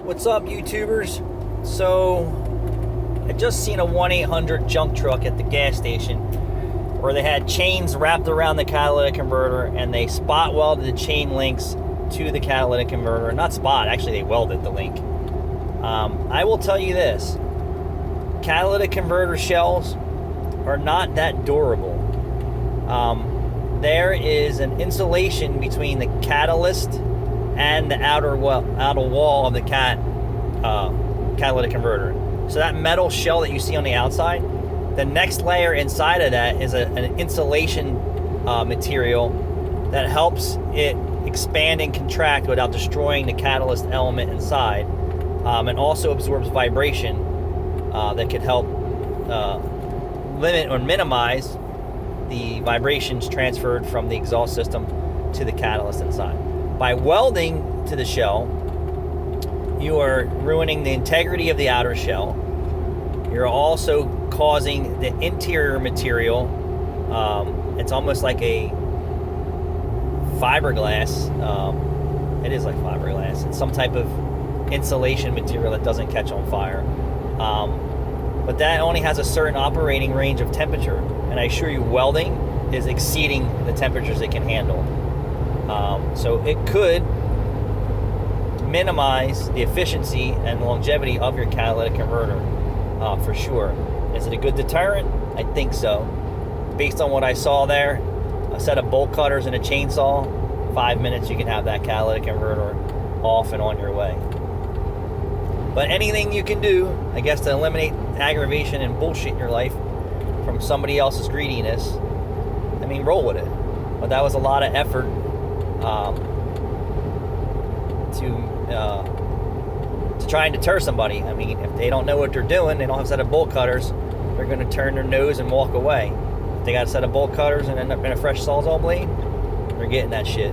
What's up, YouTubers? So, I just seen a 1-800 junk truck at the gas station where they had chains wrapped around the catalytic converter and they spot welded the chain links to the catalytic converter. Not spot, actually they welded the link. I will tell you this, catalytic converter shells are not that durable. There is an insulation between the catalyst and the outer wall of the catalytic converter. So that metal shell that you see on the outside, the next layer inside of that is an insulation material that helps it expand and contract without destroying the catalyst element inside, and also absorbs vibration that can help limit or minimize the vibrations transferred from the exhaust system to the catalyst inside. By welding to the shell, you are ruining the integrity of the outer shell. You're also causing the interior material, it's almost like a fiberglass, it is like fiberglass, it's some type of insulation material that doesn't catch on fire, but that only has a certain operating range of temperature, and I assure you welding is exceeding the temperatures it can handle. So it could minimize the efficiency and longevity of your catalytic converter, for sure. Is it a good deterrent? I think so. Based on what I saw there, a set of bolt cutters and a chainsaw, 5 minutes you can have that catalytic converter off and on your way. But anything you can do, I guess, to eliminate aggravation and bullshit in your life from somebody else's greediness, I mean, roll with it. But that was a lot of effort to try and deter somebody. I mean, if they don't know what they're doing, they don't have a set of bolt cutters, they're going to turn their nose and walk away. If they got a set of bolt cutters and end up in a fresh Sawzall blade, they're getting that shit.